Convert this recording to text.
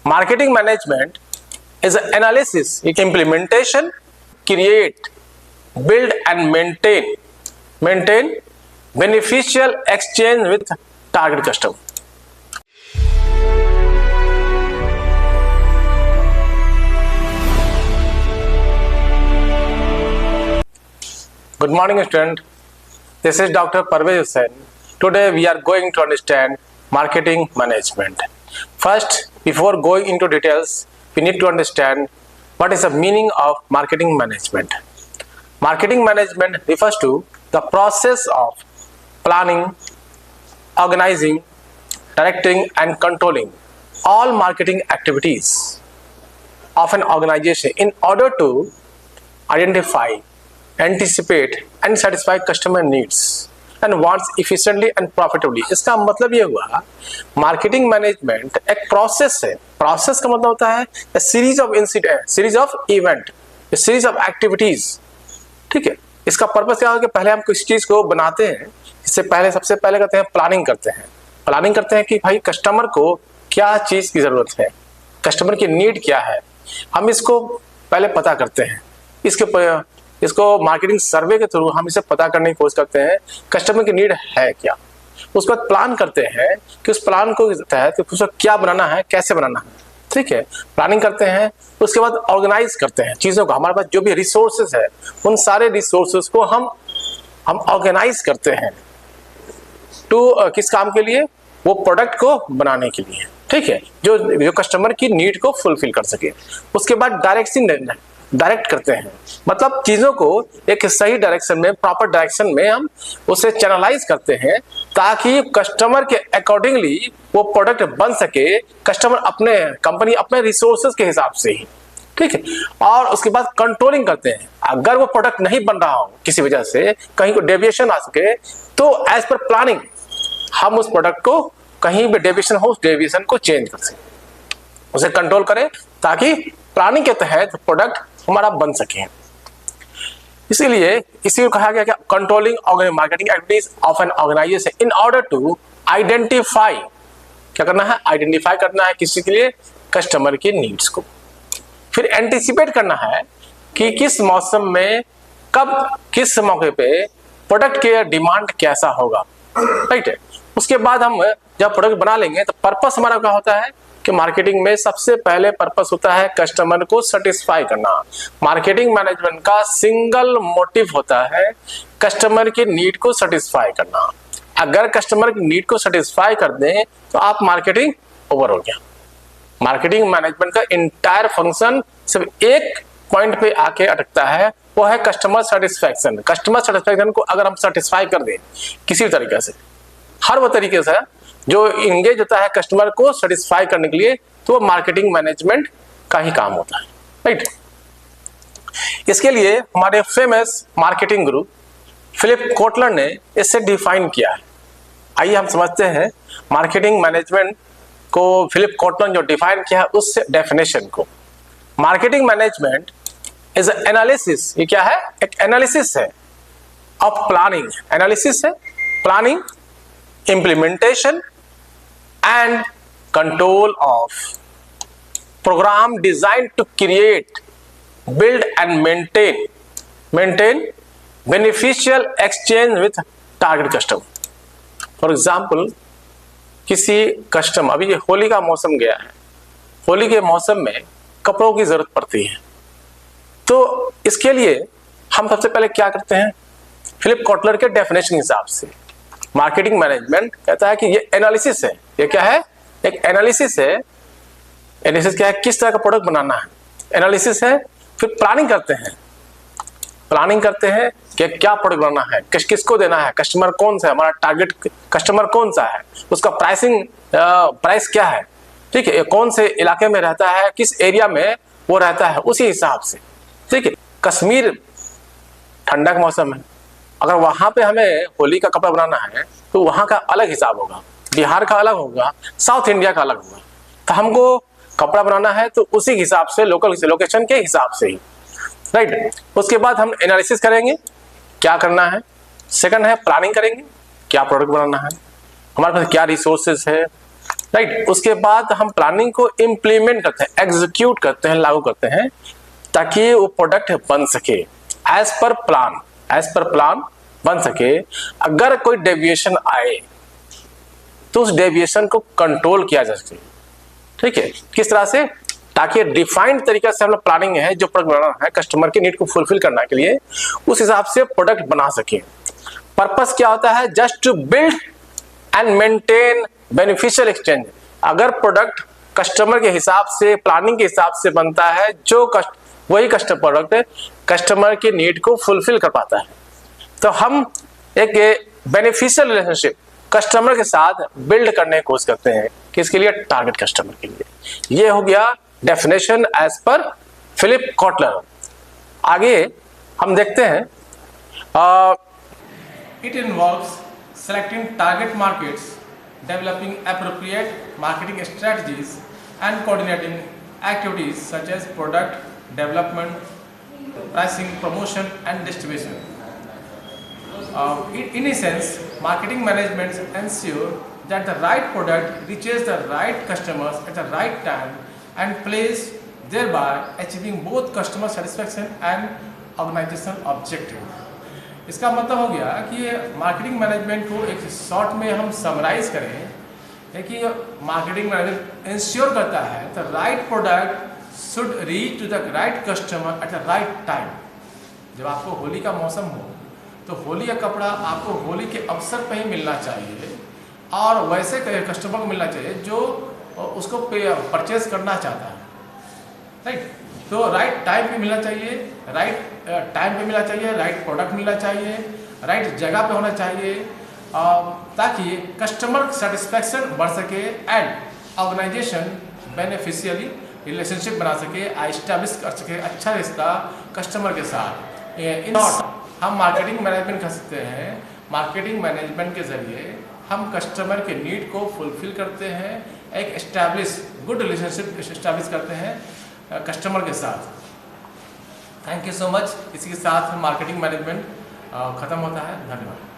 Marketing management is an analysis, implementation, create, build and maintain beneficial exchange with target customer. Good morning, student. This is Dr. Parvez Hussain. Today we are going to understand marketing management. First, before going into details, we need to understand what is the meaning of marketing management. Marketing management refers to the process of planning, organizing, directing and controlling all marketing activities of an organization in order to identify, anticipate and satisfy customer needs and wants efficiently and profitably. इसका मतलब ये हुआ marketing management एक process है. Process का मतलब होता है series of incident, series of event, series of activities. ठीक है, इसका पर्पस क्या होगा कि पहले हम किसी चीज को बनाते हैं, इससे पहले सबसे पहले करते हैं प्लानिंग करते हैं. प्लानिंग करते हैं कि भाई कस्टमर को क्या चीज की जरूरत है, कस्टमर की नीड क्या है, हम इसको पहले पता करते हैं. इसको मार्केटिंग सर्वे के थ्रू हम इसे पता करने की कोशिश करते हैं कस्टमर की नीड है क्या. उसके बाद प्लान करते हैं कि उस प्लान को तहत उसको क्या बनाना है, कैसे बनाना है. ठीक है, प्लानिंग करते हैं. उसके बाद ऑर्गेनाइज करते हैं चीज़ों को. हमारे पास जो भी रिसोर्सेज है उन सारे रिसोर्सेज को हम ऑर्गेनाइज करते हैं किस काम के लिए, वो प्रोडक्ट को बनाने के लिए. ठीक है, जो कस्टमर की नीड को फुलफिल कर सके. उसके बाद डायरेक्ट करते हैं, मतलब चीजों को एक सही डायरेक्शन में, प्रॉपर डायरेक्शन में हम उसे चैनलाइज करते हैं ताकि कस्टमर के अकॉर्डिंगली वो प्रोडक्ट बन सके, कस्टमर अपने कंपनी अपने रिसोर्सेज के हिसाब से ही. ठीक है, और उसके बाद कंट्रोलिंग करते हैं. अगर वो प्रोडक्ट नहीं बन रहा हो किसी वजह से, कहीं को डेविएशन आ सके, तो एज पर प्लानिंग हम उस प्रोडक्ट को कहीं भी डेविएशन हो, उस डेविएशन को चेंज कर सके, उसे कंट्रोल करें ताकि प्लानिंग के तहत प्रोडक्ट हमारा बन सके. इसीलिए इसी को कहा गया कि controlling marketing activities of an organisation in order to identify. क्या करना है? आइडेंटिफाई करना है किसी के लिए, कस्टमर की नीड्स को. फिर एंटिसिपेट करना है कि किस मौसम में, कब, किस मौके पे प्रोडक्ट के डिमांड कैसा होगा. राइट है. उसके बाद हम जब प्रोडक्ट बना लेंगे तो पर्पस हमारा क्या होता है कि मार्केटिंग में सबसे पहले पर्पस होता है कस्टमर को सेटिस्फाई करना. मार्केटिंग मैनेजमेंट का सिंगल मोटिव होता है कस्टमर की नीड को सेटिस्फाई करना. अगर कस्टमर की नीड को सेटिस्फाई कर दें तो आप मार्केटिंग ओवर हो गया. मार्केटिंग मैनेजमेंट का इंटायर फंक्शन सिर्फ एक पॉइंट पे आके अटकता है, वो है कस्टमर सेटिस्फैक्शन. कस्टमर सेटिस्फैक्शन को अगर हम सेटिस्फाई कर दें किसी तरीके से, हर वो तरीके से जो इंगेज होता है कस्टमर को सेटिस्फाई करने के लिए, तो वो मार्केटिंग मैनेजमेंट का ही काम होता है. राइट. इसके लिए हमारे फेमस मार्केटिंग गुरु फिलिप कोटलर ने इसे डिफाइन किया है. आइए हम समझते हैं मार्केटिंग मैनेजमेंट को फिलिप कोटलर ने जो डिफाइन किया है उस डेफिनेशन को. Marketing management is analysis. ये क्या है? एक एनालिसिस है ऑफ प्लानिंग. एनालिसिस है, planning, implementation and control of program designed to create, build and maintain beneficial exchange with target customer. For example, किसी कस्टमर, अभी ये होली का मौसम गया है, होली के मौसम में कपड़ों की जरूरत पड़ती है, तो इसके लिए हम सबसे पहले क्या करते हैं? फिलिप कोटलर के डेफिनेशन के हिसाब से मार्केटिंग मैनेजमेंट कहता है कि ये एनालिसिस है. ये क्या है? एक एनालिसिस है. एनालिसिस क्या है? किस तरह का प्रोडक्ट बनाना है, एनालिसिस है. फिर प्लानिंग करते हैं. प्लानिंग करते हैं कि क्या प्रोडक्ट बनाना है, किसको देना है, कस्टमर कौन सा है, हमारा टारगेट कस्टमर कौन सा है, उसका प्राइस क्या है. ठीक है, कौन से इलाके में रहता है, किस एरिया में वो रहता है, उसी हिसाब से. ठीक है, कश्मीर ठंडा का मौसम है, अगर वहां पे हमें होली का कपड़ा बनाना है तो वहां का अलग हिसाब होगा, बिहार का अलग होगा, साउथ इंडिया का अलग होगा. तो हमको कपड़ा बनाना है तो उसी हिसाब से, लोकल लोकेशन के हिसाब से ही. राइट. उसके बाद हम एनालिसिस करेंगे क्या करना है. सेकंड है प्लानिंग करेंगे, क्या प्रोडक्ट बनाना है, हमारे पास क्या रिसोर्सेज है, राइट। उसके बाद हम प्लानिंग को इम्प्लीमेंट करते हैं, एग्जीक्यूट करते हैं, लागू करते हैं, ताकि वो प्रोडक्ट बन सके एज पर प्लान बन सके। अगर कोई डेविएशन आए तो उस डेविएशन को कंट्रोल किया जा सके। ठीक है, किस तरह से? ताकि डिफाइंड तरीके से हम लोग प्लानिंग है जो प्रोडक्ट बनाना है कस्टमर की नीड को फुलफिल करने के लिए, उस हिसाब से प्रोडक्ट बना सके। पर्पस क्या होता है? Just to build and maintain beneficial exchange. अगर प्रोडक्ट कस्टमर के हिसाब से, प्लानिंग के हिसाब से बनता है, वही प्रोडक्ट कस्टमर की नीड को फुलफिल कर पाता है, तो हम एक बेनिफिशियल रिलेशनशिप कस्टमर के साथ बिल्ड करने की कोशिश करते हैं। किसके लिए? टारगेट कस्टमर के लिए। ये हो गया definition as per Philip Kotler. आगे हम देखते हैं, it involves selecting target markets, developing appropriate marketing strategies, and coordinating activities such as product development, pricing, promotion, and distribution. In essence, marketing management ensures that the right product reaches the right customers at the right time and place, thereby achieving both customer satisfaction and organizational objective. इसका मतलब हो गया कि marketing management को एक short में हम summarise करें, है कि मार्केटिंग मैनेजमेंट इंश्योर करता है the right product should reach to the right customer at the right time. जब आपको होली का मौसम हो तो होली का कपड़ा आपको होली के अवसर पर ही मिलना चाहिए और वैसे कस्टमर को मिलना चाहिए जो उसको परचेज करना चाहता है, राइट। तो राइट टाइम पे मिलना चाहिए, राइट टाइम पे मिलना चाहिए, राइट प्रोडक्ट मिलना चाहिए, राइट जगह पे होना चाहिए, ताकि कस्टमर सेटिस्फैक्शन बढ़ सके एंड ऑर्गेनाइजेशन बेनिफिशियली रिलेशनशिप बना सके, एस्टैब्लिश कर सके अच्छा रिश्ता कस्टमर के साथ। इन शॉर्ट हम मार्केटिंग मैनेजमेंट कर सकते हैं। मार्केटिंग मैनेजमेंट के जरिए हम कस्टमर के नीड को फुलफिल करते हैं, एक एस्टैब्लिश गुड रिलेशनशिप एस्टैब्लिश करते हैं कस्टमर के साथ। Thank you so much. इसी के साथ मार्केटिंग मैनेजमेंट खत्म होता है। धन्यवाद।